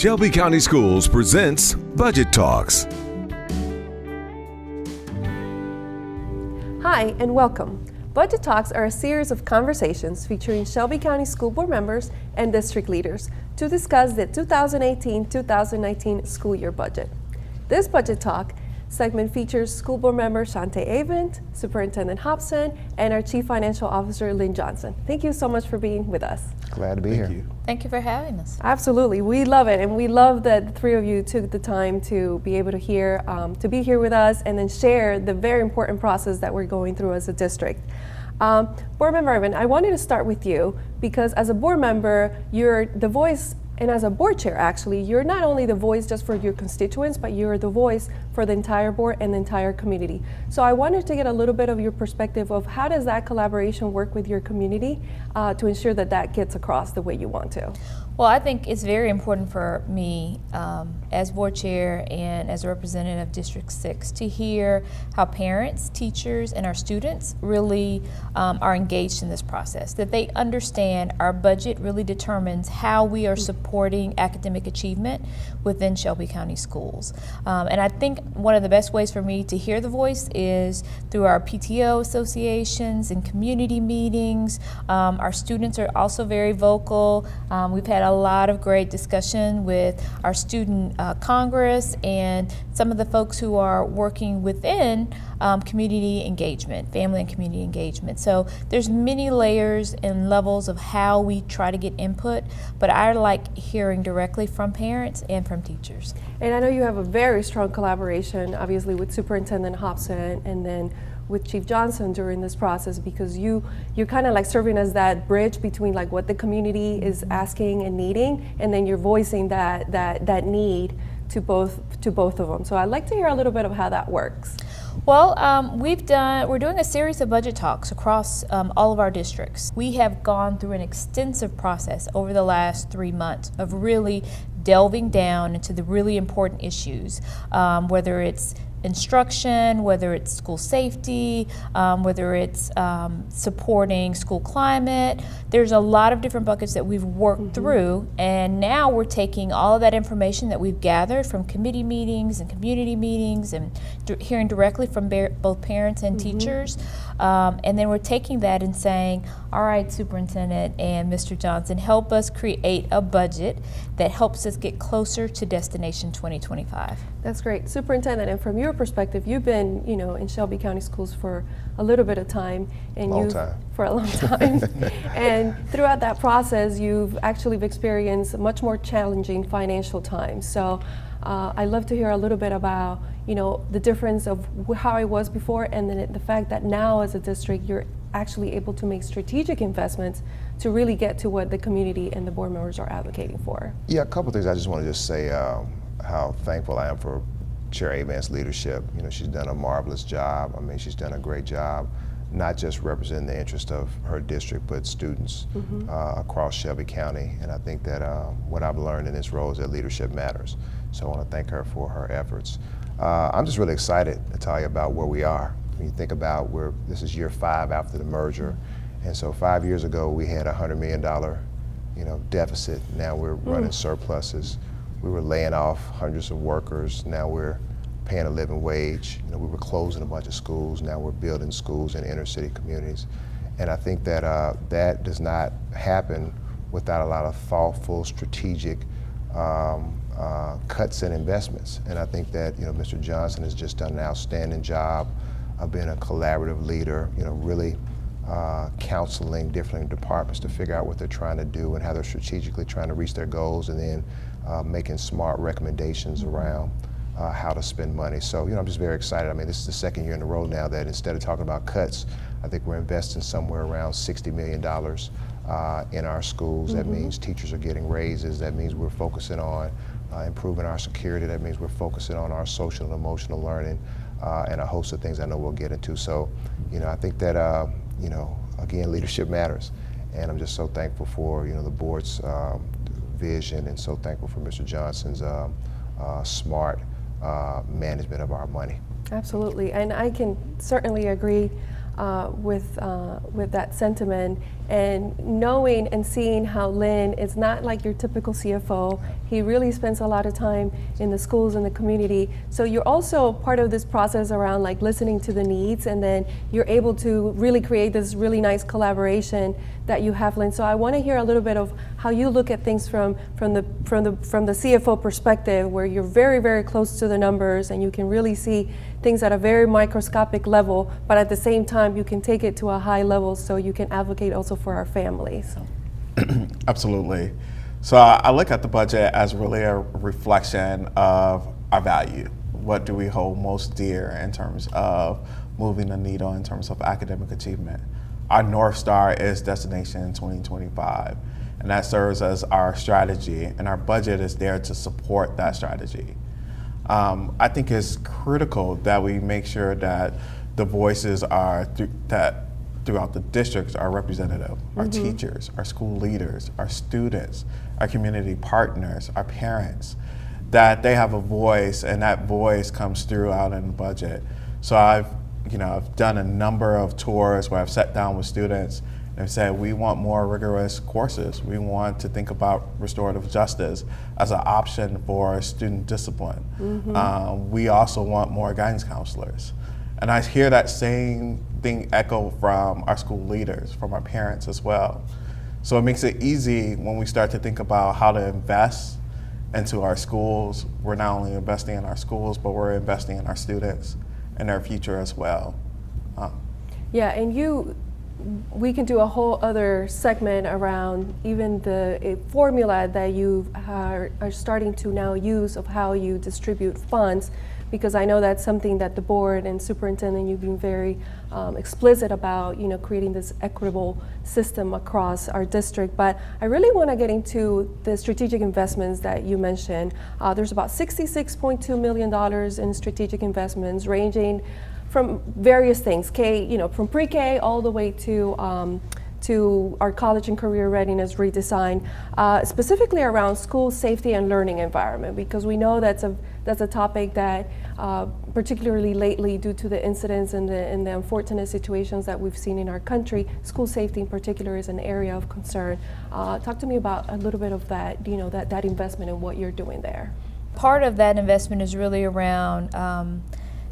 Shelby County Schools presents Budget Talks. Hi, and welcome. Budget Talks are a series of conversations featuring Shelby County School Board members and district leaders to discuss the 2018-2019 school year budget. This Budget Talk segment features School Board member Shante Avant, Superintendent Hopson, and our Chief Financial Officer Lin Johnson. Thank you so much for being with us. Glad to be here. Thank you for having us. Absolutely, we love it, and we love that the three of you took the time to be able to be here with us and then share the very important process that we're going through as a district. Board Member Avant, I wanted to start with you because as a board member, you're the voice, and as a board chair, actually, you're not only the voice just for your constituents, but you're the voice for the entire board and the entire community. So I wanted to get a little bit of your perspective of how does that collaboration work with your community to ensure that that gets across the way you want to? Well, I think it's very important for me as board chair and as a representative of District 6 to hear how parents, teachers, and our students really are engaged in this process, that they understand our budget really determines how we are supporting academic achievement within Shelby County schools. And I think one of the best ways for me to hear the voice is through our PTO associations and community meetings. Our students are also very vocal. We've had a lot of great discussion with our student Congress and some of the folks who are working within community engagement, family and community engagement. So there's many layers and levels of how we try to get input, but I like hearing directly from parents and from teachers. And I know you have a very strong collaboration, obviously, with Superintendent Hopson and then with Chief Johnson during this process, because you're kind of like serving as that bridge between like what the community is asking and needing, and then you're voicing that need to both of them. So I'd like to hear a little bit of how that works. Well, we're doing a series of budget talks across all of our districts. We have gone through an extensive process over the last 3 months of really delving down into the really important issues, whether it's instruction, whether it's school safety, whether it's supporting school climate. There's a lot of different buckets that we've worked through, and now we're taking all of that information that we've gathered from committee meetings and community meetings and hearing directly from both parents and teachers, and then we're taking that and saying, all right, Superintendent and Mr. Johnson, help us create a budget that helps us get closer to Destination 2025. That's great. Superintendent, and from your perspective, you've been, in Shelby County Schools for a little bit of time, and for a long time. And throughout that process, you've actually experienced much more challenging financial times. So I'd love to hear a little bit about, the difference of how it was before, and then the fact that now as a district, you're actually able to make strategic investments to really get to what the community and the board members are advocating for. Yeah, a couple things I just want to say how thankful I am for Chair Avant's leadership. She's done a marvelous job. I mean, she's done a great job, not just representing the interest of her district, but students across Shelby County. And I think that what I've learned in this role is that leadership matters. So I want to thank her for her efforts. I'm just really excited, Natalia, about where we are. When you think about this is year 5 after the merger. And so 5 years ago, we had a $100 million deficit. Now we're running surpluses. We were laying off hundreds of workers. Now we're paying a living wage. We were closing a bunch of schools. Now we're building schools in inner city communities. And I think that that does not happen without a lot of thoughtful, strategic cuts and investments. And I think that Mr. Johnson has just done an outstanding job of being a collaborative leader, really counseling different departments to figure out what they're trying to do and how they're strategically trying to reach their goals, and then making smart recommendations around how to spend money. So, I'm just very excited. I mean, this is the second year in a row now that instead of talking about cuts, I think we're investing somewhere around $60 million in our schools. That means teachers are getting raises. That means we're focusing on improving our security. That means we're focusing on our social and emotional learning, and a host of things I know we'll get into. So, I think that, again, leadership matters. And I'm just so thankful for, the board's vision, and so thankful for Mr. Johnson's smart management of our money. Absolutely, and I can certainly agree with that sentiment. and knowing and seeing how Lin is not like your typical CFO. He really spends a lot of time in the schools and the community. So you're also part of this process around like listening to the needs, and then you're able to really create this really nice collaboration that you have, Lin. So I want to hear a little bit of how you look at things from the CFO perspective, where you're very, very close to the numbers and you can really see things at a very microscopic level, but at the same time you can take it to a high level so you can advocate also for our families. Absolutely. So I look at the budget as really a reflection of our value. What do we hold most dear in terms of moving the needle in terms of academic achievement? Our North Star is Destination 2025, and that serves as our strategy, and our budget is there to support that strategy. I think it's critical that we make sure that the voices are throughout the districts are representative. Our teachers, our school leaders, our students, our community partners, our parents, that they have a voice, and that voice comes through out in the budget. So I've done a number of tours where I've sat down with students and said, we want more rigorous courses. We want to think about restorative justice as an option for student discipline. We also want more guidance counselors. And I hear that same thing echo from our school leaders, from our parents as well. So it makes it easy when we start to think about how to invest into our schools. We're not only investing in our schools, but we're investing in our students and their future as well. Yeah, and we can do a whole other segment around even the formula that you are starting to now use of how you distribute funds, because I know that's something that the board and superintendent, you've been very explicit about, creating this equitable system across our district. But I really want to get into the strategic investments that you mentioned. There's about $66.2 million in strategic investments, ranging from various things, from pre-K all the way to our college and career readiness redesign, specifically around school safety and learning environment, because we know that's a topic that, particularly lately, due to the incidents and the unfortunate situations that we've seen in our country, school safety in particular is an area of concern. Talk to me about a little bit of that, that investment and what you're doing there. Part of that investment is really around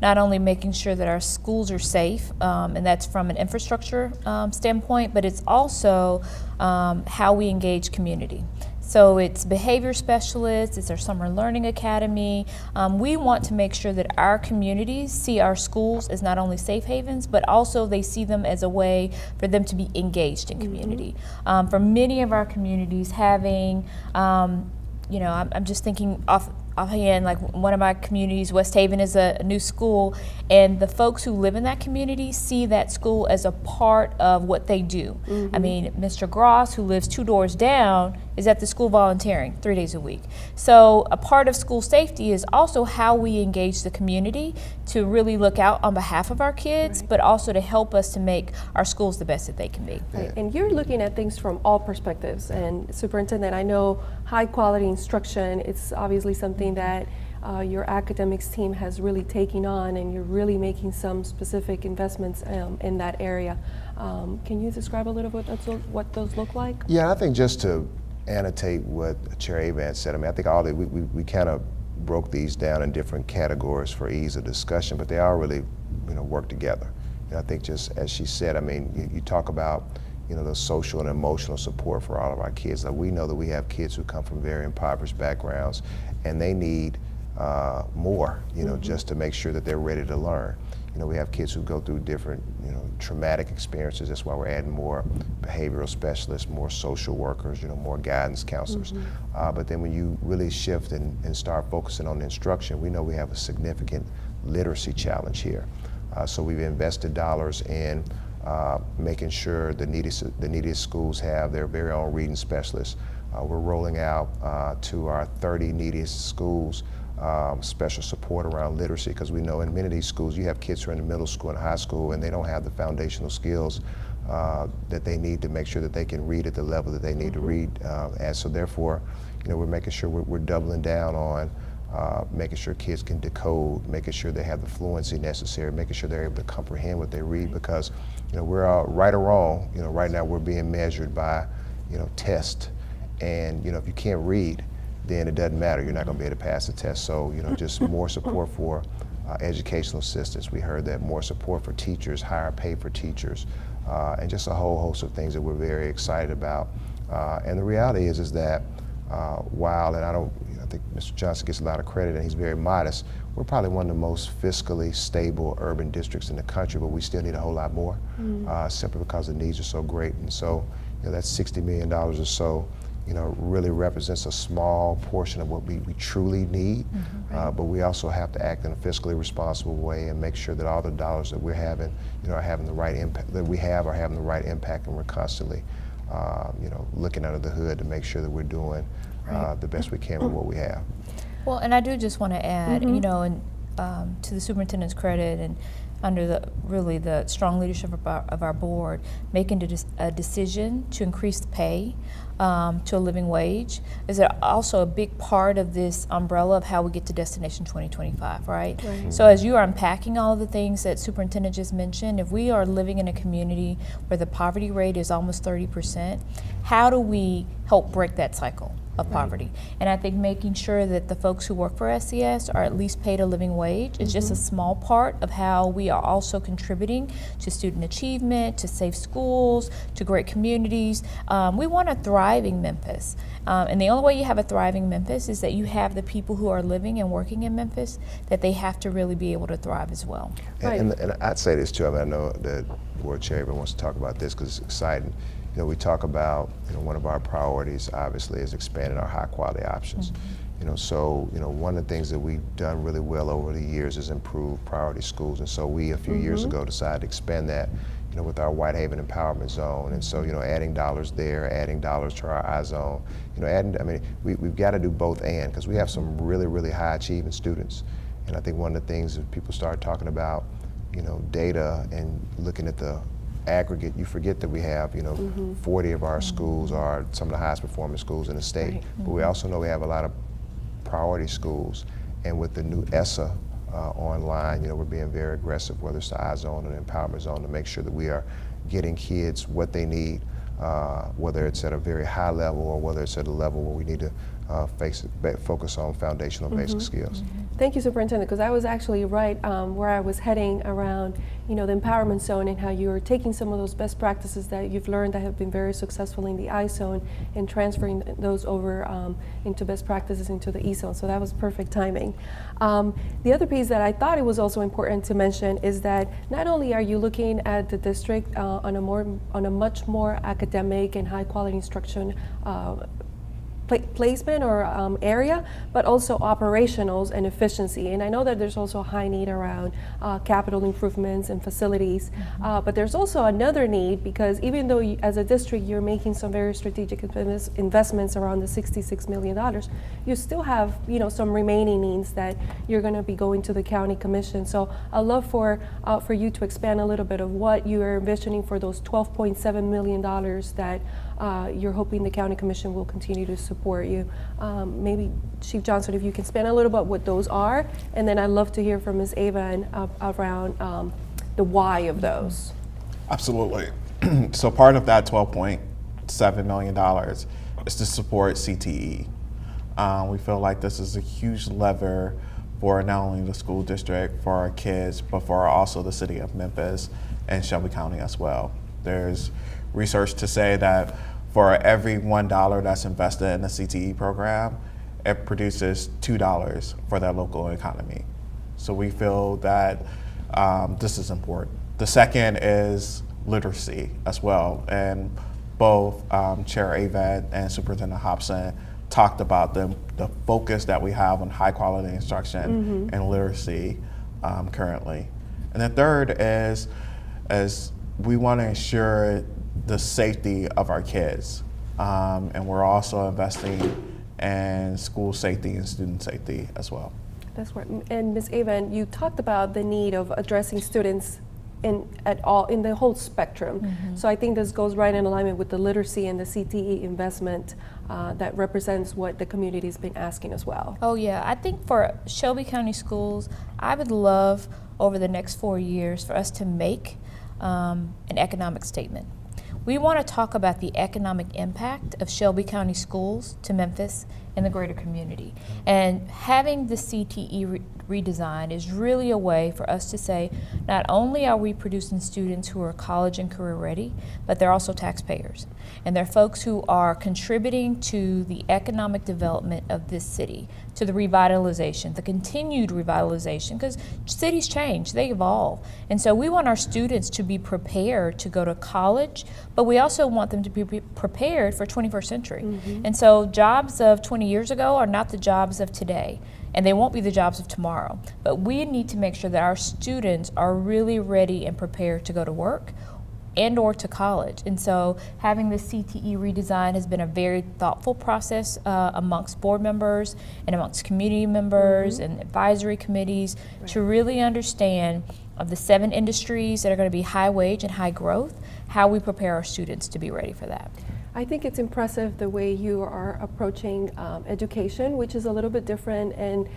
not only making sure that our schools are safe, and that's from an infrastructure standpoint, but it's also how we engage community. So it's behavior specialists, it's our summer learning academy. We want to make sure that our communities see our schools as not only safe havens, but also they see them as a way for them to be engaged in community. For many of our communities, having, I'm just thinking offhand, like one of my communities, West Haven, is a new school, and the folks who live in that community see that school as a part of what they do. I mean, Mr. Gross, who lives 2 doors down, is at the school volunteering 3 days a week. So a part of school safety is also how we engage the community to really look out on behalf of our kids, but also to help us to make our schools the best that they can be. Right. And you're looking at things from all perspectives. And Superintendent, I know high quality instruction, it's obviously something that your academics team has really taken on, and you're really making some specific investments in that area. Can you describe a little bit what those look like? Yeah, I think just to annotate what Chair Avant said, I think all we kind of broke these down in different categories for ease of discussion, but they all really work together. And I think just as she said, you talk about the social and emotional support for all of our kids. Like, we know that we have kids who come from very impoverished backgrounds, and they need more, just to make sure that they're ready to learn. We have kids who go through different, traumatic experiences. That's why we're adding more behavioral specialists, more social workers, more guidance counselors. But then when you really shift and start focusing on instruction, we know we have a significant literacy challenge here. So we've invested dollars in making sure the neediest schools have their very own reading specialists. We're rolling out to our 30 neediest schools special support around literacy, because we know in many of these schools you have kids who are in the middle school and high school, and they don't have the foundational skills that they need to make sure that they can read at the level that they need to read. And so therefore, we're making sure we're doubling down on making sure kids can decode, making sure they have the fluency necessary, making sure they're able to comprehend what they read, because we're all right or wrong. Right now we're being measured by tests, and if you can't read, then it doesn't matter. You're not going to be able to pass the test. So just more support for educational assistants. We heard that more support for teachers, higher pay for teachers, and just a whole host of things that we're very excited about. And the reality is that while, and I think Mr. Johnson gets a lot of credit and he's very modest, we're probably one of the most fiscally stable urban districts in the country, but we still need a whole lot more, simply because the needs are so great. And so that $60 million or so really represents a small portion of what we truly need, but we also have to act in a fiscally responsible way and make sure that all the dollars that we're having, are having the right impact, that we have are having the right impact, and we're constantly, looking under the hood to make sure that we're doing the best we can with what we have. Well, and I do just want to add, and to the superintendent's credit, and under the strong leadership of our board, making a decision to increase the pay to a living wage is also a big part of this umbrella of how we get to Destination 2025, right? So as you are unpacking all of the things that Superintendent just mentioned, if we are living in a community where the poverty rate is almost 30%, how do we help break that cycle of poverty? And I think making sure that the folks who work for SCS are at least paid a living wage is just a small part of how we are also contributing to student achievement, to safe schools, to great communities. We want a thriving Memphis. And the only way you have a thriving Memphis is that you have the people who are living and working in Memphis, that they have to really be able to thrive as well. And I'd say this too, I know that Board Chair Avant wants to talk about this because it's exciting. We talk about, one of our priorities obviously is expanding our high quality options. So, one of the things that we've done really well over the years is improve priority schools. And so we, a few years ago, decided to expand that, with our Whitehaven Empowerment Zone. And so, adding dollars there, adding dollars to our iZone, we've got to do both and, because we have some really, really high achieving students. And I think one of the things that people start talking about, data and looking at the aggregate, you forget that we have 40 of our schools are some of the highest performing schools in the state, but we also know we have a lot of priority schools, and with the new ESSA online, we're being very aggressive, whether it's the iZone or the Empowerment Zone, to make sure that we are getting kids what they need, whether it's at a very high level or whether it's at a level where we need to focus on foundational basic skills. Thank you, Superintendent, because I was actually right where I was heading around, the empowerment zone, and how you're taking some of those best practices that you've learned that have been very successful in the iZone and transferring those over into best practices into the eZone. So that was perfect timing. The other piece that I thought it was also important to mention is that not only are you looking at the district on a much more academic and high quality instruction placement or area, but also operationals and efficiency. And I know that there's also a high need around capital improvements and facilities, but there's also another need, because even though as a district you're making some very strategic investments around the $66 million, you still have some remaining needs that you're going to be going to the county commission. So I'd love for you to expand a little bit of what you are envisioning for those $12.7 million that you're hoping the county commission will continue to support you. Maybe Chief Johnson, if you can expand a little bit what those are, and then I'd love to hear from Ms. Avant around the why of those. Absolutely. So part of that $12.7 million is to support CTE. We feel like this is a huge lever for not only the school district, for our kids, but for also the city of Memphis and Shelby County as well. There's research to say that for every $1 that's invested in the CTE program, it produces $2 for that local economy. So we feel that this is important. The second is literacy as well, and both Chair Avant and Superintendent Hopson talked about the focus that we have on high quality instruction and literacy currently. And the third is we want to ensure the safety of our kids, and we're also investing in school safety and student safety as well. That's right. And Ms. Avant, you talked about the need of addressing students in the whole spectrum. So I think this goes right in alignment with the literacy and the CTE investment that represents what the community has been asking as well. Oh yeah, I think for Shelby County Schools, I would love over the next 4 years for us to make an economic statement. We want to talk about the economic impact of Shelby County Schools to Memphis and the greater community. And having the CTE redesign is really a way for us to say, not only are we producing students who are college and career ready, but they're also taxpayers. And they're folks who are contributing to the economic development of this city, to the revitalization, the continued revitalization, because cities change, they evolve. And so we want our students to be prepared to go to college, but we also want them to be prepared for 21st century. And so jobs of 20 years ago are not the jobs of today, and they won't be the jobs of tomorrow. But we need to make sure that our students are really ready and prepared to go to work and or to college. And so having the CTE redesign has been a very thoughtful process amongst board members and amongst community members and advisory committees to really understand of the 7 industries that are going to be high wage and high growth, how we prepare our students to be ready for that. I think it's impressive the way you are approaching education, which is a little bit different. And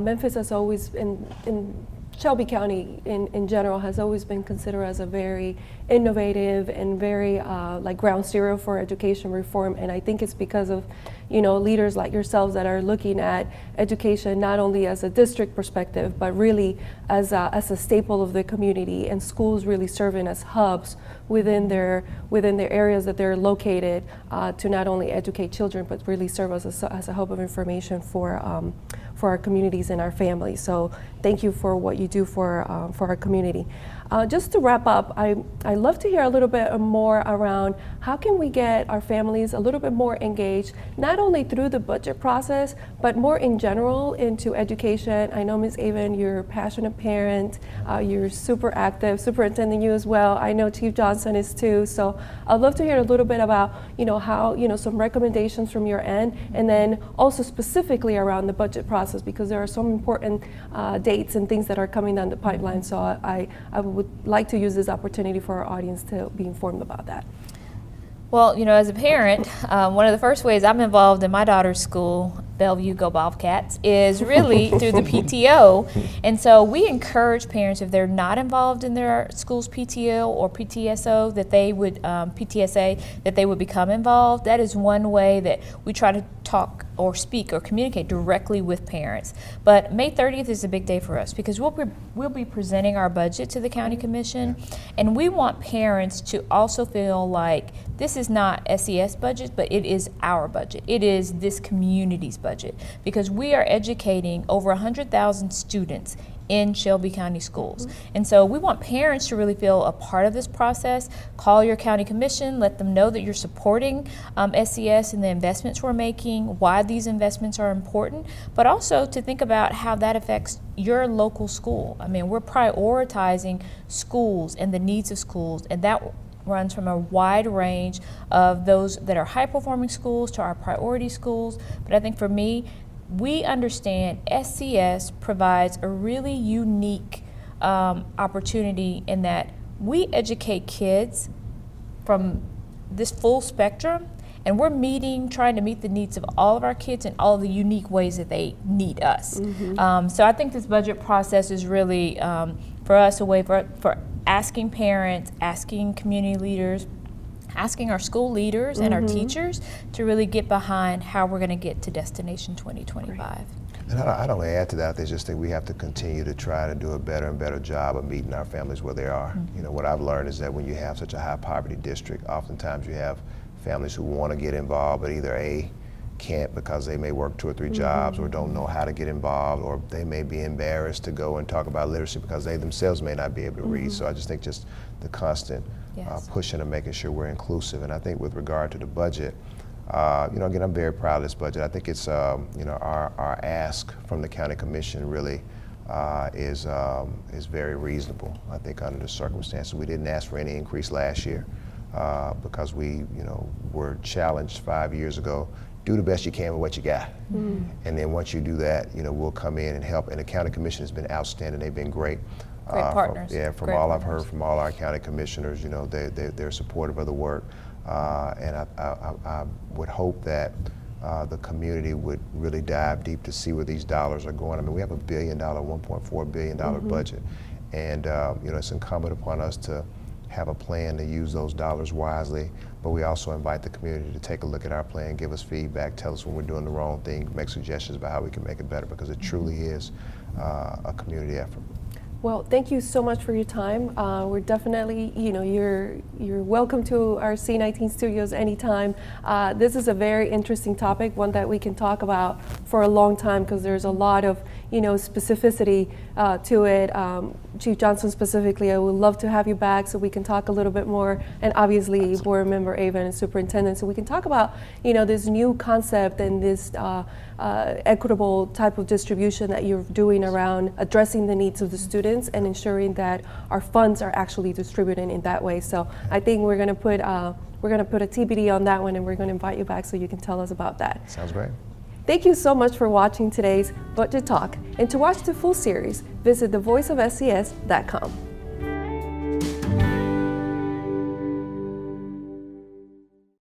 Memphis has always been, in Shelby County in general, has always been considered as a very innovative and very like ground zero for education reform. And I think it's because of, you know, leaders like yourselves that are looking at education not only as a district perspective, but really as a staple of the community, and schools really serving as hubs within their areas that they're located to not only educate children, but really serve as a hub of information for our communities and our families. So thank you for what you do for our community. Just to wrap up, I'd love to hear a little bit more around how can we get our families a little bit more engaged, not only through the budget process, but more in general into education. I know, Ms. Avant, you're a passionate parent, you're super active, Superintendent, you as well. I know Chief Johnson is too. So I'd love to hear a little bit about, you know, how, you know, some recommendations from your end, and then also specifically around the budget process, because there are some important dates and things that are coming down the pipeline. So I would like to use this opportunity for our audience to be informed about that. Well, you know, as a parent, one of the first ways I'm involved in my daughter's school, Bellevue Go Bobcats, is really through the PTO. And so we encourage parents, if they're not involved in their school's PTO or PTSO, that they would, PTSA, that they would become involved. That is one way that we try to talk or speak or communicate directly with parents. But May 30th is a big day for us because we'll be presenting our budget to the County Commission, and we want parents to also feel like this is not SES budget, but it is our budget. It is this community's budget, because we are educating over 100,000 students in Shelby County schools. And so we want parents to really feel a part of this process. Call your county commission, let them know that you're supporting SES and the investments we're making, why these investments are important, but also to think about how that affects your local school. I mean, we're prioritizing schools and the needs of schools, and that runs from a wide range of those that are high-performing schools to our priority schools. But I think for me, we understand SCS provides a really unique opportunity in that we educate kids from this full spectrum, and we're trying to meet the needs of all of our kids in all of the unique ways that they need us. So I think this budget process is really, for us, a way for asking parents, asking community leaders, asking our school leaders and our teachers to really get behind how we're going to get to Destination 2025. And I don't add to that. I just think we have to continue to try to do a better and better job of meeting our families where they are. You know, what I've learned is that when you have such a high poverty district, oftentimes you have families who want to get involved, but either A, can't because they may work 2 or 3 jobs, or don't know how to get involved, or they may be embarrassed to go and talk about literacy because they themselves may not be able to read. So I just think just the constant pushing and making sure we're inclusive. And I think with regard to the budget, you know, again, I'm very proud of this budget. I think it's, you know, our ask from the County Commission really is very reasonable. I think under the circumstances, we didn't ask for any increase last year because we, you know, were challenged 5 years ago. Do the best you can with what you got. And then once you do that, you know, we'll come in and help. And the County Commission has been outstanding. They've been great. Great partners. From Great all I've partners. heard from all our county commissioners, they're supportive of the work, and I would hope that the community would really dive deep to see where these dollars are going. I mean, we have $1 billion, $1.4 billion budget, and it's incumbent upon us to have a plan to use those dollars wisely, but we also invite the community to take a look at our plan, give us feedback, tell us when we're doing the wrong thing, make suggestions about how we can make it better, because it truly is a community effort. Well, thank you so much for your time. We're definitely, you're welcome to our C19 studios anytime. This is a very interesting topic, one that we can talk about for a long time, because there's a lot of, specificity to it. Chief Johnson specifically, I would love to have you back so we can talk a little bit more, and obviously Board Member Avant and Superintendent, so we can talk about, this new concept and this equitable type of distribution that you're doing around addressing the needs of the students and ensuring that our funds are actually distributed in that way. So I think we're going to put a TBD on that one, and we're going to invite you back so you can tell us about that. Sounds great. Thank you so much for watching today's Budget Talk, and to watch the full series, visit thevoiceofscs.com.